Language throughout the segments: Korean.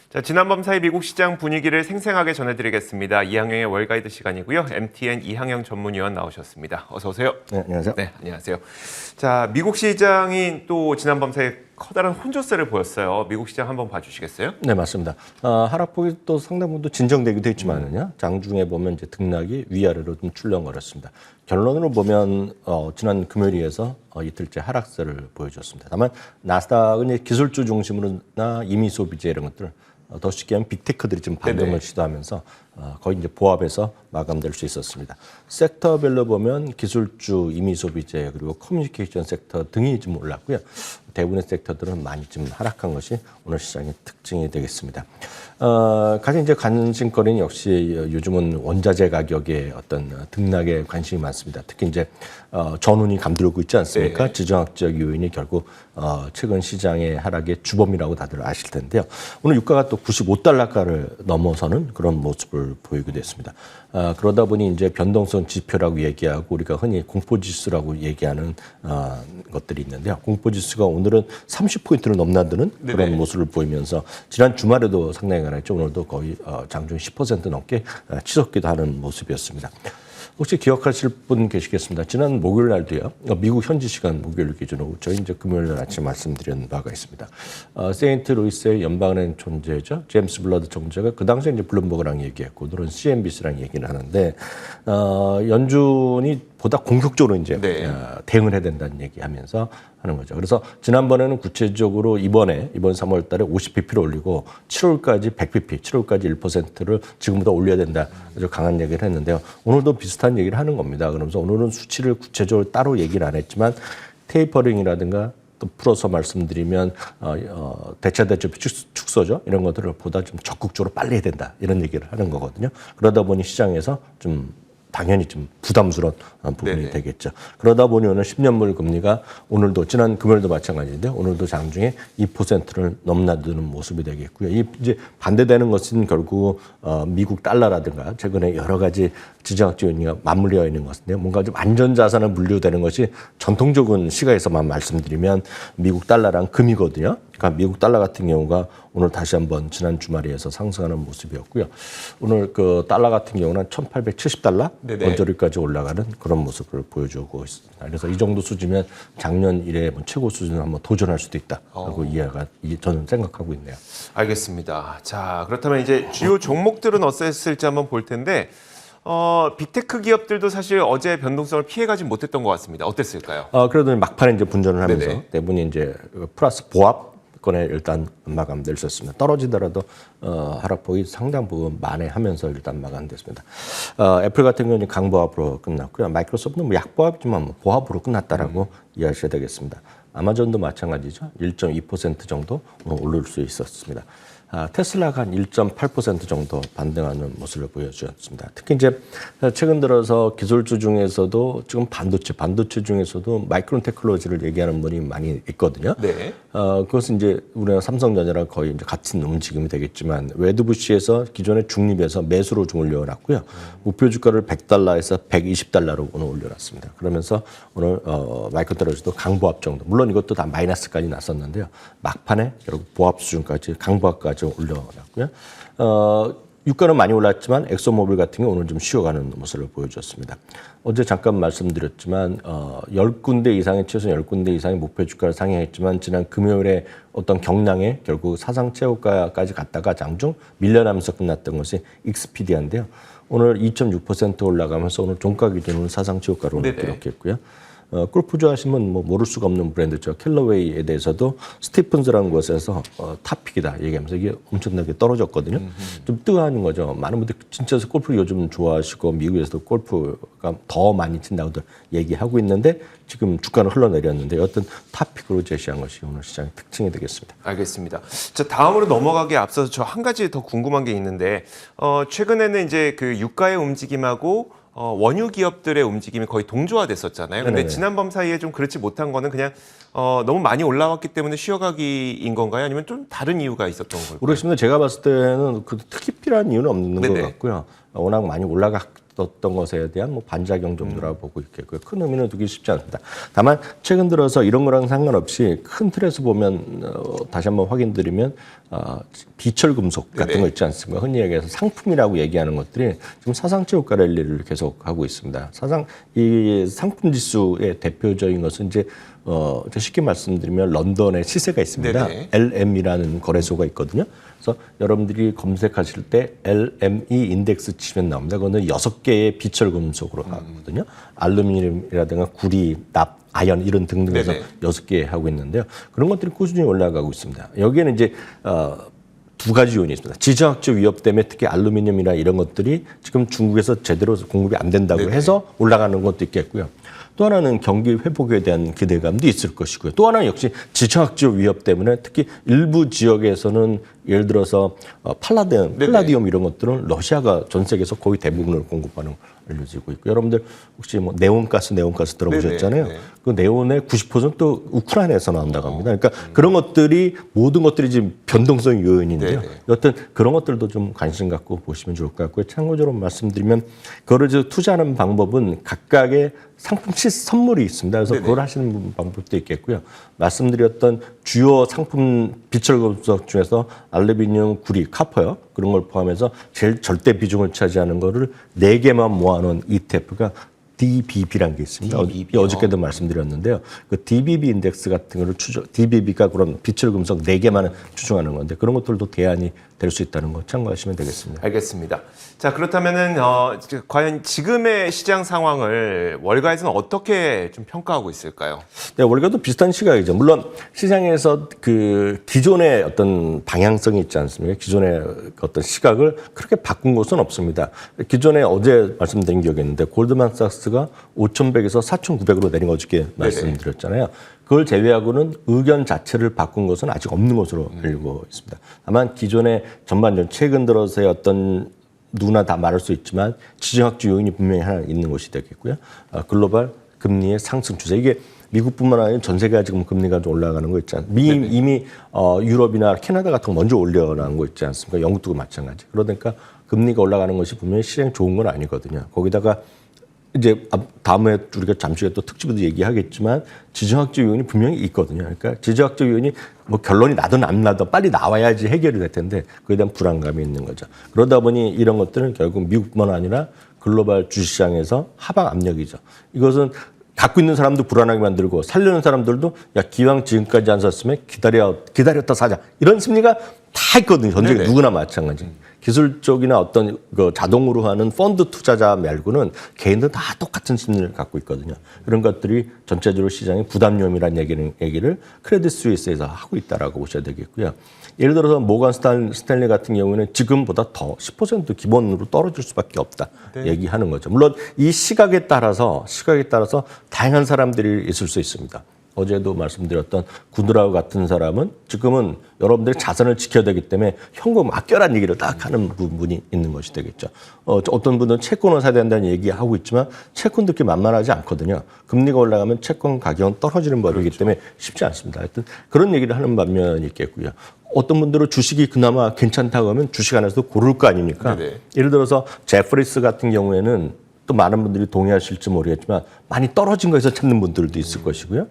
자, 지난밤 사이 미국 시장 분위기를 생생하게 전해드리겠습니다. 이항영의 월가이드 시간이고요. MTN 이항영 전문위원 나오셨습니다. 어서 오세요. 네, 안녕하세요. 네, 안녕하세요. 자, 미국 시장이 또 지난밤 사이 커다란 혼조세를 보였어요. 미국 시장 한번 봐주시겠어요? 네, 맞습니다. 하락폭이 또 상당 부분 진정되기도 했지만은요, 장중에 보면 이제 등락이 위아래로 좀 출렁거렸습니다. 결론으로 보면 지난 금요일에서 이틀째 하락세를 보여줬습니다. 다만 나스닥은 이제 기술주 중심으로나 이미 소비재 이런 것들 더 쉽게 하면 빅테크들이 좀 반등을 시도하면서 거의 이제 보합해서 마감될 수 있었습니다. 섹터별로 보면 기술주, 이미 소비재 그리고 커뮤니케이션 sek터 등이 좀 올랐고요. 대부분의 섹터들은 많이 좀 하락한 것이 오늘 시장의 특징이 되겠습니다. 가장 이제 관심거리는 역시 요즘은 원자재 가격의 어떤 등락에 관심이 많습니다. 특히 이제 전운이 감돌고 있지 않습니까? 네. 지정학적 요인이 결국 최근 시장의 하락의 주범이라고 다들 아실 텐데요. 오늘 유가가 또 95달러가를 넘어서는 그런 모습을 보이게 됐습니다. 그러다 보니 이제 변동성 지표라고 얘기하고 우리가 흔히 공포지수라고 얘기하는 것들이 있는데요. 공포지수가 오늘은 30포인트를 넘나드는 그런 네네. 모습을 보이면서 지난 주말에도 상당히 강했죠. 오늘도 거의 장중 10% 넘게 치솟기도 하는 모습이었습니다. 혹시 기억하실 분 계시겠습니다. 지난 목요일 날도요. 미국 현지 시간 목요일 기준으로 저희 이제 금요일 날 아침 말씀드린 바가 있습니다. 세인트루이스의 연방은행 존재죠. 제임스 블러드 총재가 그 당시에 이제 블룸버그랑 얘기했고 오늘은 CNBC랑 얘기를 하는데 연준이 보다 공격적으로 이제 대응을 해야 된다는 얘기하면서 하는 거죠. 그래서 지난번에는 구체적으로 이번 3월 달에 50bp를 올리고 7월까지 100bp, 7월까지 1%를 지금보다 올려야 된다. 아주 강한 얘기를 했는데요. 오늘도 비슷한 얘기를 하는 겁니다. 그러면서 오늘은 수치를 구체적으로 따로 얘기를 안 했지만 테이퍼링이라든가 또 풀어서 말씀드리면 대차대조비 축소죠. 이런 것들을 보다 좀 적극적으로 빨리 해야 된다. 이런 얘기를 하는 거거든요. 그러다 보니 시장에서 좀 당연히 좀 부담스러운 부분이 되겠죠. 그러다 보니 오늘 10년물 금리가 오늘도 지난 금요일도 마찬가지인데 오늘도 장중에 2%를 넘나드는 모습이 되겠고요. 이 이제 반대되는 것은 결국 미국 달러라든가 최근에 여러 가지 지정학적 요인이 맞물려 있는 것인데요. 뭔가 좀 안전자산을 물류되는 것이 전통적인 시각에서만 말씀드리면 미국 달러랑 금이거든요. 그러니까 미국 달러 같은 경우가 오늘 다시 한번 지난 주말에 의해서 상승하는 모습이었고요. 오늘 그 달러 같은 경우는 1,870달러 언저리까지 올라가는 그런 모습을 보여주고 있습니다. 그래서 이 정도 수준이면 작년 이래 최고 수준을 한번 도전할 수도 있다. 라고 이해가 저는 생각하고 있네요. 알겠습니다. 자, 그렇다면 이제 주요 종목들은 어땠을지 한번 볼 텐데 빅테크 기업들도 사실 어제 변동성을 피해가지 못했던 것 같습니다. 어땠을까요? 그래도 막판에 이제 분전을 하면서 대부분이 이제 플러스 보합 건에 일단 마감될 수 있습니다. 떨어지더라도 하락폭이 상당 부분 만회하면서 일단 마감됐습니다. 애플 같은 경우는 강보합으로 끝났고요. 마이크로소프트는 뭐 약보합이지만 뭐 보합으로 끝났다라고 이해하셔야 되겠습니다. 아마존도 마찬가지죠. 1.2% 정도 오를 수 있었습니다. 테슬라가 한 1.8% 정도 반등하는 모습을 보여주었습니다. 특히 이제 최근 들어서 기술주 중에서도 지금 반도체 중에서도 마이크론 테크놀로지를 얘기하는 분이 많이 있거든요. 네. 그것은 이제 우리나라 삼성전자랑 거의 이제 같은 움직임이 되겠지만 웨드부시에서 기존의 중립에서 매수로 좀 올려놨고요. 목표 주가를 100달러에서 120달러로 오늘 올려놨습니다. 그러면서 오늘 마이크론 테크놀로지도 강보합 정도. 물론 이것도 다 마이너스까지 났었는데요. 막판에 결국 보합 수준까지 강보합까지 올려놨고요. 유가는 많이 올랐지만 엑소모빌 같은 경우 오늘 좀 쉬어가는 모습을 보여줬습니다. 어제 잠깐 말씀드렸지만 10군데 이상의 최소 10군데 이상의 목표 주가를 상향했지만 지난 금요일에 어떤 경랑에 결국 사상 최고가까지 갔다가 장중 밀려나면서 끝났던 것이 익스피디아인데요. 오늘 2.6% 올라가면서 오늘 종가 기준으로 사상 최고가로 기록했고요. 골프 좋아하시면 뭐 모를 수가 없는 브랜드죠. 캘러웨이에 대해서도 스티픈스라는 곳에서 탑픽이다 얘기하면서 이게 엄청나게 떨어졌거든요. 좀 뜨거워하는 거죠. 많은 분들이 진짜 골프를 요즘 좋아하시고 미국에서도 골프가 더 많이 친다고들 얘기하고 있는데 지금 주가는 흘러내렸는데 어떤 탑픽으로 제시한 것이 오늘 시장의 특징이 되겠습니다. 알겠습니다. 자, 다음으로 넘어가기에 앞서서 저 한 가지 더 궁금한 게 있는데 최근에는 이제 그 유가의 움직임하고 원유 기업들의 움직임이 거의 동조화됐었잖아요. 근데 지난밤 사이에 좀 그렇지 못한 거는 그냥 너무 많이 올라왔기 때문에 쉬어가기인 건가요? 아니면 좀 다른 이유가 있었던 걸까요? 모르겠습니다. 제가 봤을 때는 그 특히 필요한 이유는 없는 것 같고요. 워낙 많이 올라갔기 있었던 것에 대한 뭐 반작용 정도라고 보고 있겠고요. 큰 의미는 두기 쉽지 않습니다. 다만 최근 들어서 이런 거랑 상관없이 큰 틀에서 보면 다시 한번 확인드리면 비철 금속 같은 거 있지 않습니까? 흔히 얘기해서 상품이라고 얘기하는 것들이 지금 사상체육가 랠리를 계속 하고 있습니다. 이 상품 지수의 대표적인 것은 이제 쉽게 말씀드리면 런던에 시세가 있습니다. 네네. LM이라는 거래소가 있거든요. 그래서 여러분들이 검색하실 때 LME 인덱스 치면 나옵니다. 그거는 6개의 비철 금속으로 하거든요. 알루미늄이라든가 구리, 납, 아연 이런 등등해서 네네. 6개 하고 있는데요. 그런 것들이 꾸준히 올라가고 있습니다. 여기에는 이제 두 가지 요인이 있습니다. 지정학적 위협 때문에 특히 알루미늄이나 이런 것들이 지금 중국에서 제대로 공급이 안 된다고 네네. 해서 올라가는 것도 있겠고요. 또 하나는 경기 회복에 대한 기대감도 있을 것이고요. 또 하나는 역시 지정학적 위협 때문에 특히 일부 지역에서는 예를 들어서 팔라디움 이런 것들은 러시아가 전 세계에서 거의 대부분을 공급하는 알려지고 있고 여러분들 혹시 뭐 네온가스 들어보셨잖아요. 네네. 그 네온의 90%도 우크라이나에서 나온다고 합니다. 그러니까 그런 것들이 모든 것들이 지금 변동성 요인인데요. 네네. 여튼 그런 것들도 좀 관심 갖고 보시면 좋을 것 같고요. 참고적으로 말씀드리면 그거를 투자하는 방법은 각각의 상품 선물이 있습니다. 그래서 네네. 그걸 하시는 방법도 있겠고요. 말씀드렸던 주요 상품 비철 금속 중에서 알루미늄, 구리, 카퍼요. 그런 걸 포함해서 제일 절대 비중을 차지하는 거를 4개만 모아놓은 ETF가 DBB라는 게 있습니다. DBB 요? 어저께도 말씀드렸는데요. 그 DBB 인덱스 같은 거를 DBB가 그런 비철 금속 4개만 추정하는 건데 그런 것들도 대안이 될 수 있다는 거 참고하시면 되겠습니다. 알겠습니다. 자, 그렇다면은 과연 지금의 시장 상황을 월가에서는 어떻게 좀 평가하고 있을까요? 네, 월가도 비슷한 시각이죠. 물론 시장에서 그 기존의 어떤 방향성이 있지 않습니까? 기존의 어떤 시각을 그렇게 바꾼 것은 없습니다. 기존에 어제 말씀드린 기억이 있는데 골드만삭스가 5,100에서 4,900으로 내린 거 어저께 말씀드렸잖아요. 그걸 제외하고는 의견 자체를 바꾼 것은 아직 없는 것으로 알고 있습니다. 다만 기존의 전반전 최근 들어서의 어떤 누구나 다 말할 수 있지만 지정학적 요인이 분명히 하나 있는 것이 되겠고요. 글로벌 금리의 상승 추세. 이게 미국뿐만 아니라 전 세계가 지금 금리가 좀 올라가는 거 있지 않습니까? 이미 유럽이나 캐나다 같은 거 먼저 올려놓은 거 있지 않습니까? 영국도 마찬가지. 그러니까 금리가 올라가는 것이 분명히 시장에 좋은 건 아니거든요. 거기다가 이제 다음에 우리가 잠시 후에 또 특집에도 얘기하겠지만 지정학적 요인이 분명히 있거든요. 그러니까 지정학적 요인이 뭐 결론이 나든 안 나든 빨리 나와야지 해결이 될 텐데 그에 대한 불안감이 있는 거죠. 그러다 보니 이런 것들은 결국 미국뿐만 아니라 글로벌 주식시장에서 하방 압력이죠. 이것은 갖고 있는 사람도 불안하게 만들고 살려는 사람들도 야 기왕 지금까지 안 샀으면 기다렸다 사자 이런 심리가 다 있거든요. 전 세계 누구나 마찬가지. 기술적이나 어떤 그 자동으로 하는 펀드 투자자 말고는 개인들은 다 똑같은 심리를 갖고 있거든요. 그런 것들이 전체적으로 시장의 부담요인이라는 얘기를 크레딧 스위스에서 하고 있다라고 보셔야 되겠고요. 예를 들어서 모건 스탠리 같은 경우는 지금보다 더 10% 기본으로 떨어질 수밖에 없다 얘기하는 거죠. 물론 이 시각에 따라서 다양한 사람들이 있을 수 있습니다. 어제도 말씀드렸던 구드라우 같은 사람은 지금은 여러분들이 자산을 지켜야 되기 때문에 현금 아껴라는 얘기를 딱 하는 부분이 있는 것이 되겠죠. 어떤 분은 채권을 사야 된다는 얘기하고 있지만 채권도 그렇게 만만하지 않거든요. 금리가 올라가면 채권 가격은 떨어지는 법이기 때문에 쉽지 않습니다. 하여튼 그런 얘기를 하는 반면이 있겠고요. 어떤 분들은 주식이 그나마 괜찮다고 하면 주식 안에서도 고를 거 아닙니까? 네네. 예를 들어서 제프리스 같은 경우에는 또 많은 분들이 동의하실지 모르겠지만 많이 떨어진 거에서 찾는 분들도 있을 것이고요.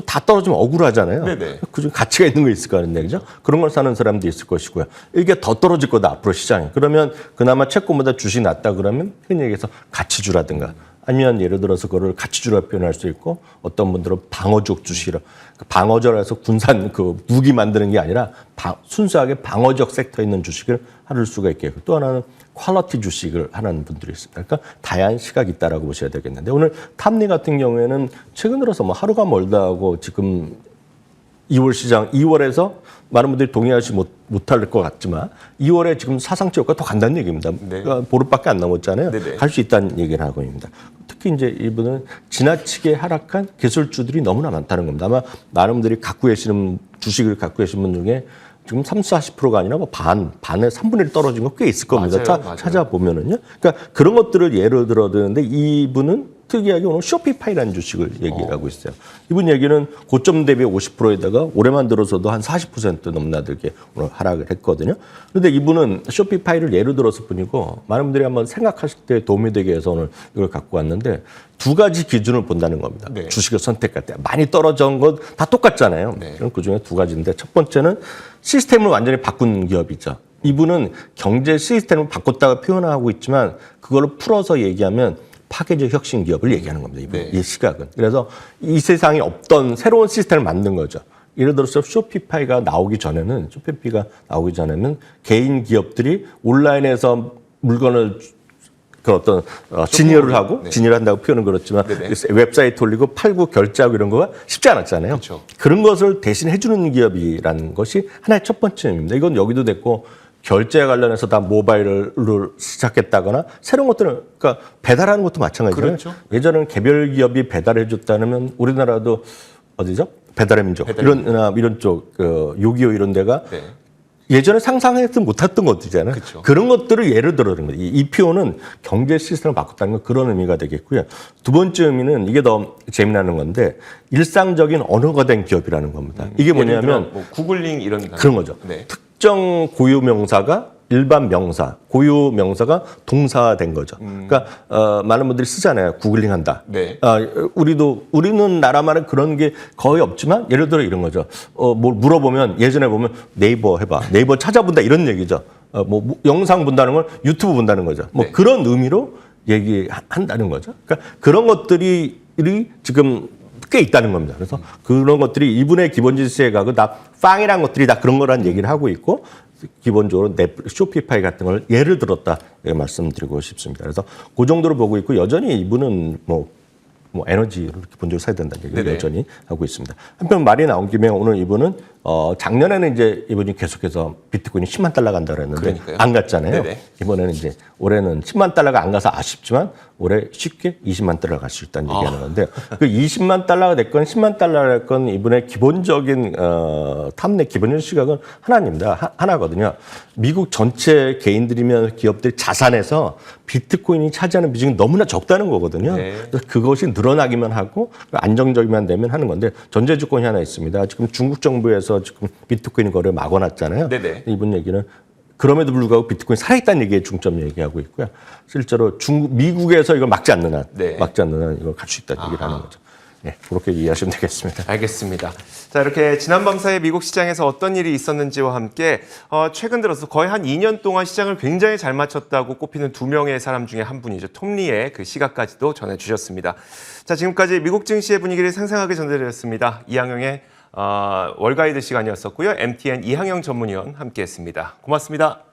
다 떨어지면 억울하잖아요. 네네. 그중 가치가 있는 거 있을 거 아닌 얘기죠. 그런 걸 사는 사람도 있을 것이고요. 이게 더 떨어질 거다 앞으로 시장에. 그러면 그나마 채권보다 주식이 낫다 그러면 흔히 얘기해서 가치주라든가 아니면 예를 들어서 그걸 가치주라 표현할 수 있고 어떤 분들은 방어적 주식이라 방어적에서 군산 그 무기 만드는 게 아니라 순수하게 방어적 섹터에 있는 주식을 할 수가 있겠고 또 하나는 퀄리티 주식을 하는 분들이 있습니다. 그러니까 다양한 시각이 있다라고 보셔야 되겠는데 오늘 탐리 같은 경우에는 최근 들어서 뭐 하루가 멀다 하고 지금 2월 시장 2월에서 많은 분들이 동의하지 못할 것 같지만 2월에 지금 사상지역과 더 간다는 얘기입니다. 네. 그러니까 보름밖에 안 남았잖아요. 네네. 갈 수 있다는 얘기를 하고 있습니다. 특히 이제 이분은 지나치게 하락한 기술주들이 너무나 많다는 겁니다. 아마 많은 분들이 주식을 갖고 계신 분 중에 지금 30-40%가 아니라 뭐 반에 3분의 1 떨어진 거 꽤 있을 겁니다. 맞아요. 찾아보면은요. 그러니까 그런 것들을 예를 들어 드는데 이분은 특이하게 오늘 쇼피파이라는 주식을 얘기하고 있어요. 이분 얘기는 고점 대비 50%에다가 올해만 들어서도 한 40% 넘나들게 오늘 하락을 했거든요. 그런데 이분은 쇼피파이를 예를 들어서 뿐이고 많은 분들이 한번 생각하실 때 도움이 되게 해서 오늘 이걸 갖고 왔는데 두 가지 기준을 본다는 겁니다. 네. 주식을 선택할 때 많이 떨어진 건 다 똑같잖아요. 네. 그중에 두 가지인데 첫 번째는 시스템을 완전히 바꾼 기업이죠. 이분은 경제 시스템을 바꿨다고 표현하고 있지만 그걸 풀어서 얘기하면 파괴적 혁신 기업을 얘기하는 겁니다. 이분. 네. 이 시각은. 그래서 이 세상에 없던 새로운 시스템을 만든 거죠. 예를 들어서 쇼피파이가 나오기 전에는 개인 기업들이 온라인에서 물건을 그 어떤 진열을 하고 네. 진열을 한다고 표현은 그렇지만 네네. 웹사이트 올리고 팔고 결제하고 이런 거가 쉽지 않았잖아요. 그렇죠. 그런 것을 대신 해주는 기업이라는 것이 하나의 첫 번째입니다. 이건 여기도 됐고 결제 관련해서 다 모바일을 시작했다거나 새로운 것들은 그러니까 배달하는 것도 마찬가지예요. 그렇죠. 예전에는 개별 기업이 배달해 줬다면 우리나라도 어디죠? 배달의 민족 이런 쪽 요기요 이런 데가 네. 예전에 상상해서 못했던 것들이잖아요. 그쵸. 그런 것들을 예를 들어는 거예요. 이 표현은 경제 시스템을 바꿨다는 건 그런 의미가 되겠고요. 두 번째 의미는 이게 더 재미나는 건데 일상적인 언어가 된 기업이라는 겁니다. 이게 뭐냐면 뭐 구글링 이런 그런 거죠. 네. 특정 고유 명사가 일반 명사, 고유 명사가 동사화된 거죠. 그러니까 많은 분들이 쓰잖아요. 구글링 한다. 네. 우리는 나라만은 그런 게 거의 없지만 예를 들어 이런 거죠. 뭘 물어보면 예전에 보면 네이버 해봐. 네이버 찾아본다 이런 얘기죠. 영상 본다는 걸 유튜브 본다는 거죠. 네. 그런 의미로 얘기한다는 거죠. 그러니까 그런 것들이 지금 꽤 있다는 겁니다. 그래서 그런 것들이 이분의 기본 지수액각은 다 빵이란 것들이 다 그런 거란 얘기를 하고 있고 기본적으로 쇼피파이 같은 걸 예를 들었다 말씀드리고 싶습니다. 그래서 그 정도로 보고 있고 여전히 이분은 뭐 에너지를 기본적으로 사야 된다는 얘기를 네네. 여전히 하고 있습니다. 한편 말이 나온 김에 오늘 이분은 작년에는 이제 이분이 계속해서 비트코인이 10만 달러 간다 그랬는데 그러니까요. 안 갔잖아요. 네네. 이번에는 이제 올해는 10만 달러가 안 가서 아쉽지만 올해 쉽게 20만 달러 갈 수 있다는 얘기하는 건데 그 20만 달러가 됐건 10만 달러가 됐건 이분의 기본적인 탐내 기본적인 시각은 하나입니다. 하나거든요. 미국 전체 개인들이면 기업들이 자산에서 비트코인이 차지하는 비중이 너무나 적다는 거거든요. 네. 그래서 그것이 늘어나기만 하고 안정적이만 되면 하는 건데 전제 조건이 하나 있습니다. 지금 중국 정부에서 지금 비트코인 거래를 막아놨잖아요. 네네. 이분 얘기는 그럼에도 불구하고 비트코인 살아있다는 얘기에 중점 얘기하고 있고요. 실제로 미국에서 이걸 막지 않는 한 이걸 갈 수 있다는 얘기를 하는 거죠. 네, 그렇게 이해하시면 되겠습니다. 알겠습니다. 자, 이렇게 지난 밤 사이 미국 시장에서 어떤 일이 있었는지와 함께 최근 들어서 거의 한 2년 동안 시장을 굉장히 잘 맞췄다고 꼽히는 두 명의 사람 중에 한 분이죠. 톰 리의 그 시각까지도 전해주셨습니다. 자, 지금까지 미국 증시의 분위기를 생생하게 전해드렸습니다. 이항영의 월가이드 시간이었었고요. MTN 이항영 전문위원 함께했습니다. 고맙습니다.